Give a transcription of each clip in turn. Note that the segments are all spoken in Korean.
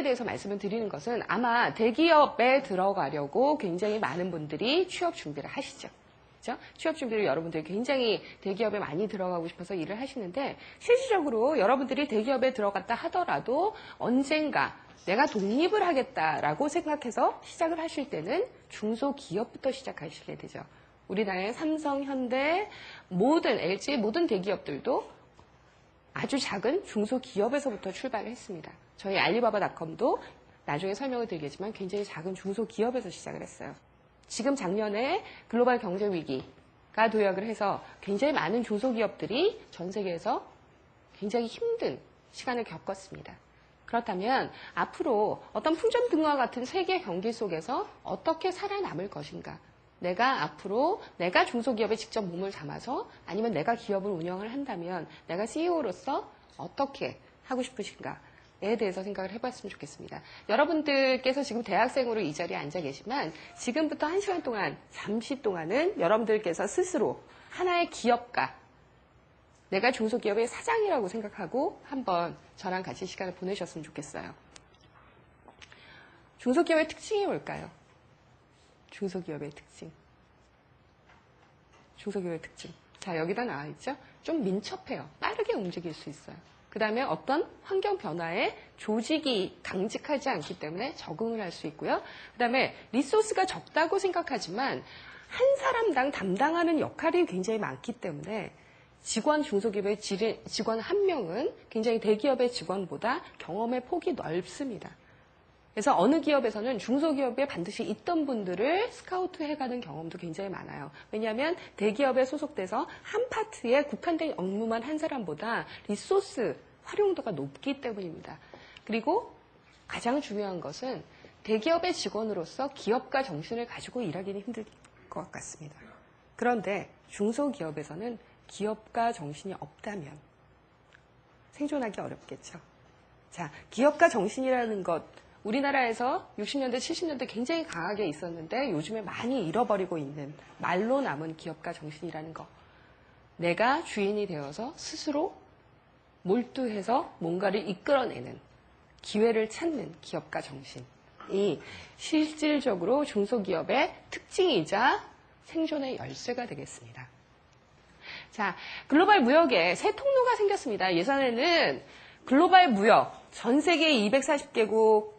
대해서 말씀을 드리는 것은 아마 대기업에 들어가려고 굉장히 많은 분들이 취업 준비를 하시죠. 그렇죠? 취업 준비를 여러분들이 굉장히 대기업에 많이 들어가고 싶어서 일을 하시는데 실질적으로 여러분들이 대기업에 들어갔다 하더라도 언젠가 내가 독립을 하겠다라고 생각해서 시작을 하실 때는 중소기업부터 시작하셔야 되죠. 우리나라의 삼성, 현대, 모든 LG 모든 대기업들도 아주 작은 중소기업에서부터 출발을 했습니다. 저희 알리바바닷컴도 나중에 설명을 드리겠지만 굉장히 작은 중소기업에서 시작을 했어요. 지금 작년에 글로벌 경제 위기가 도약을 해서 굉장히 많은 중소기업들이 전 세계에서 굉장히 힘든 시간을 겪었습니다. 그렇다면 앞으로 어떤 풍전등화 같은 세계 경기 속에서 어떻게 살아남을 것인가? 내가 앞으로 내가 중소기업에 직접 몸을 담아서 아니면 내가 기업을 운영을 한다면 내가 CEO로서 어떻게 하고 싶으신가에 대해서 생각을 해봤으면 좋겠습니다. 여러분들께서 지금 대학생으로 이 자리에 앉아 계시지만 지금부터 1시간 동안 잠시 동안은 여러분들께서 스스로 하나의 기업가 내가 중소기업의 사장이라고 생각하고 한번 저랑 같이 시간을 보내셨으면 좋겠어요. 중소기업의 특징이 뭘까요? 중소기업의 특징. 중소기업의 특징. 자, 여기다 나와 있죠? 좀 민첩해요. 빠르게 움직일 수 있어요. 그 다음에 어떤 환경 변화에 조직이 강직하지 않기 때문에 적응을 할 수 있고요. 그 다음에 리소스가 적다고 생각하지만 한 사람당 담당하는 역할이 굉장히 많기 때문에 중소기업의 직원 한 명은 굉장히 대기업의 직원보다 경험의 폭이 넓습니다. 그래서 어느 기업에서는 중소기업에 반드시 있던 분들을 스카우트 해가는 경험도 굉장히 많아요. 왜냐하면 대기업에 소속돼서 한 파트에 국한된 업무만 한 사람보다 리소스 활용도가 높기 때문입니다. 그리고 가장 중요한 것은 대기업의 직원으로서 기업가 정신을 가지고 일하기는 힘들 것 같습니다. 그런데 중소기업에서는 기업가 정신이 없다면 생존하기 어렵겠죠. 자, 기업가 정신이라는 것, 우리나라에서 60년대, 70년대 굉장히 강하게 있었는데 요즘에 많이 잃어버리고 있는 말로 남은 기업가 정신이라는 것. 내가 주인이 되어서 스스로 몰두해서 뭔가를 이끌어내는 기회를 찾는 기업가 정신이 실질적으로 중소기업의 특징이자 생존의 열쇠가 되겠습니다. 자, 글로벌 무역에 새 통로가 생겼습니다. 예전에는 글로벌 무역, 전 세계 240개국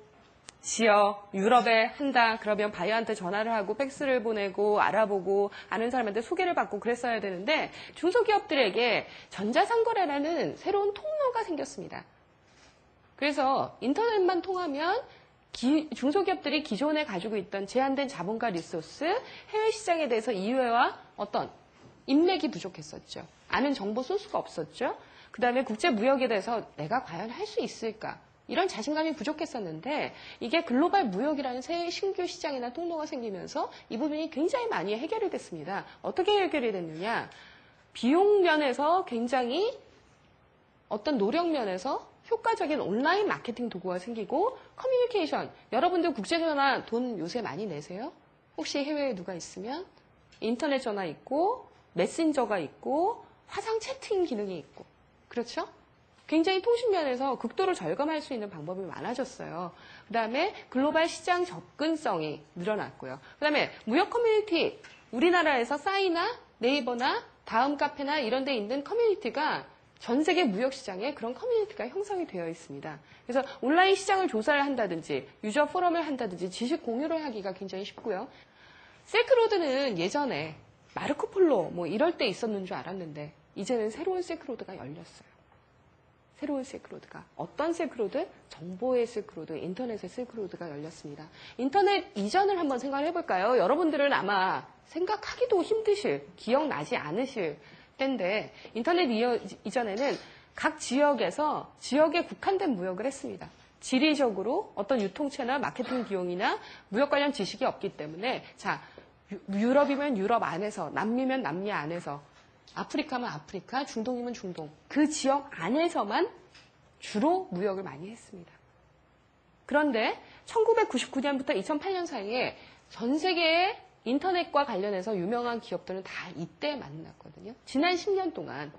지역, 유럽에 한다. 그러면 바이어한테 전화를 하고 팩스를 보내고 알아보고 아는 사람한테 소개를 받고 그랬어야 되는데 중소기업들에게 전자상거래라는 새로운 통로가 생겼습니다. 그래서 인터넷만 통하면 중소기업들이 기존에 가지고 있던 제한된 자본과 리소스, 해외 시장에 대해서 이해와 어떤 인맥이 부족했었죠. 아는 정보 소스가 없었죠. 그 다음에 국제무역에 대해서 내가 과연 할 수 있을까? 이런 자신감이 부족했었는데 이게 글로벌 무역이라는 새 신규 시장이나 통로가 생기면서 이 부분이 굉장히 많이 해결이 됐습니다. 어떻게 해결이 됐느냐? 비용 면에서 굉장히 어떤 노력 면에서 효과적인 온라인 마케팅 도구가 생기고 커뮤니케이션, 여러분들 국제전화 돈 요새 많이 내세요? 혹시 해외에 누가 있으면 인터넷 전화 있고 메신저가 있고 화상 채팅 기능이 있고 그렇죠? 굉장히 통신면에서 극도로 절감할 수 있는 방법이 많아졌어요. 그 다음에 글로벌 시장 접근성이 늘어났고요. 그 다음에 무역 커뮤니티, 우리나라에서 싸이나 네이버나 다음 카페나 이런 데 있는 커뮤니티가 전 세계 무역 시장에 그런 커뮤니티가 형성이 되어 있습니다. 그래서 온라인 시장을 조사를 한다든지 유저 포럼을 한다든지 지식 공유를 하기가 굉장히 쉽고요. 실크로드는 예전에 마르코폴로 뭐 이럴 때 있었는 줄 알았는데 이제는 새로운 실크로드가 열렸어요. 새로운 실크로드가. 어떤 실크로드? 정보의 실크로드, 인터넷의 실크로드가 열렸습니다. 인터넷 이전을 한번 생각을 해볼까요? 여러분들은 아마 생각하기도 힘드실, 기억나지 않으실 때인데 인터넷 이전에는 각 지역에서 지역에 국한된 무역을 했습니다. 지리적으로 어떤 유통체나 마케팅 비용이나 무역 관련 지식이 없기 때문에 자, 유럽이면 유럽 안에서, 남미면 남미 안에서 아프리카면 아프리카, 중동이면 중동. 그 지역 안에서만 주로 무역을 많이 했습니다. 그런데 1999년부터 2008년 사이에 전 세계의 인터넷과 관련해서 유명한 기업들은 다 이때 만났거든요. 지난 10년 동안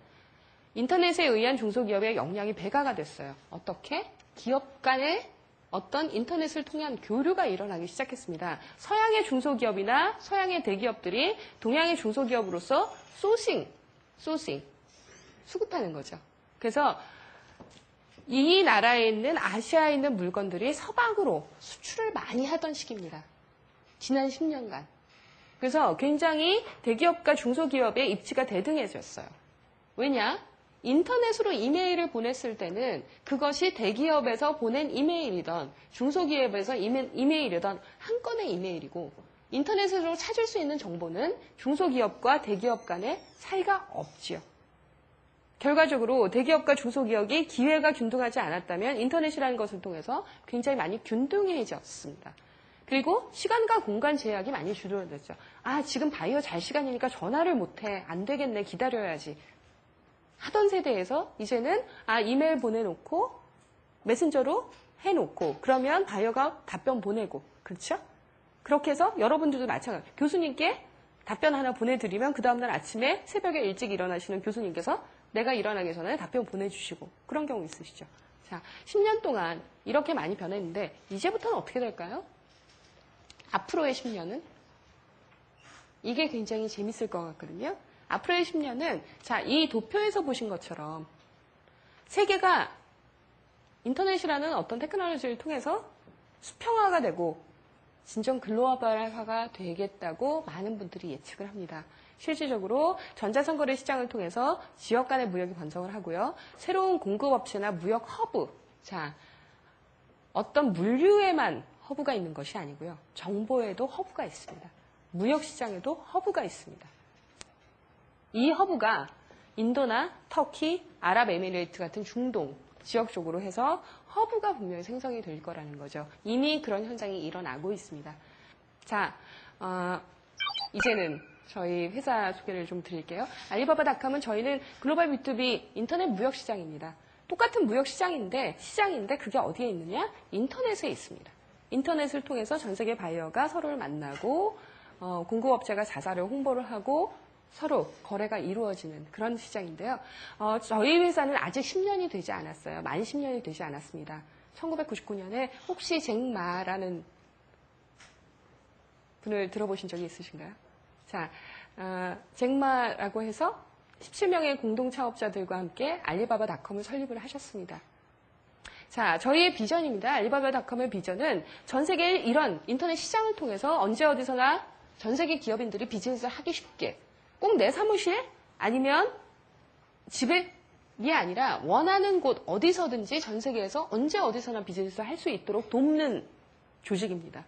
인터넷에 의한 중소기업의 역량이 배가가 됐어요. 어떻게? 기업 간의 어떤 인터넷을 통한 교류가 일어나기 시작했습니다. 서양의 중소기업이나 서양의 대기업들이 동양의 중소기업으로서 소싱, 수급하는 거죠. 그래서 이 나라에 있는 아시아에 있는 물건들이 서방으로 수출을 많이 하던 시기입니다. 지난 10년간. 그래서 굉장히 대기업과 중소기업의 입지가 대등해졌어요. 왜냐? 인터넷으로 이메일을 보냈을 때는 그것이 대기업에서 보낸 이메일이던 중소기업에서 이메일이던 한 건의 이메일이고 인터넷으로 찾을 수 있는 정보는 중소기업과 대기업 간의 차이가 없지요. 결과적으로 대기업과 중소기업이 기회가 균등하지 않았다면 인터넷이라는 것을 통해서 굉장히 많이 균등해졌습니다. 그리고 시간과 공간 제약이 많이 줄어들었죠. 아, 지금 바이오 잘 시간이니까 전화를 못해. 안 되겠네. 기다려야지. 하던 세대에서 이제는 이메일 보내놓고 메신저로 해놓고 그러면 바이어가 답변 보내고 그렇죠? 그렇게 해서 여러분들도 마찬가지. 교수님께 답변 하나 보내드리면 그 다음날 아침에 새벽에 일찍 일어나시는 교수님께서 내가 일어나기 전에 답변 보내주시고 그런 경우 있으시죠. 자, 10년 동안 이렇게 많이 변했는데 이제부터는 어떻게 될까요? 앞으로의 10년은 이게 굉장히 재밌을 것 같거든요. 앞으로의 10년은 자, 이 도표에서 보신 것처럼 세계가 인터넷이라는 어떤 테크놀로지를 통해서 수평화가 되고 진정 글로벌화가 되겠다고 많은 분들이 예측을 합니다. 실질적으로 전자선거래 시장을 통해서 지역 간의 무역이 번성을 하고요. 새로운 공급업체나 무역 허브, 자, 어떤 물류에만 허브가 있는 것이 아니고요. 정보에도 허브가 있습니다. 무역 시장에도 허브가 있습니다. 이 허브가 인도나 터키, 아랍에미레이트 같은 중동 지역 쪽으로 해서 허브가 분명히 생성이 될 거라는 거죠. 이미 그런 현상이 일어나고 있습니다. 자, 이제는 저희 회사 소개를 좀 드릴게요. 알리바바닷컴은 저희는 글로벌 B2B 인터넷 무역 시장입니다. 똑같은 무역 시장인데 그게 어디에 있느냐? 인터넷에 있습니다. 인터넷을 통해서 전 세계 바이어가 서로를 만나고 공급업체가 자사를 홍보를 하고 서로 거래가 이루어지는 그런 시장인데요. 저희 회사는 아직 10년이 되지 않았어요. 만 10년이 되지 않았습니다. 1999년에 혹시 잭마라는 분을 들어보신 적이 있으신가요? 자, 잭마라고 해서 17명의 공동차업자들과 함께 알리바바닷컴을 설립을 하셨습니다. 자, 저희의 비전입니다. 알리바바닷컴의 비전은 전 세계의 이런 인터넷 시장을 통해서 언제 어디서나 전 세계 기업인들이 비즈니스를 하기 쉽게 꼭 내 사무실 아니면 집이 아니라 원하는 곳 어디서든지 전 세계에서 언제 어디서나 비즈니스를 할 수 있도록 돕는 조직입니다.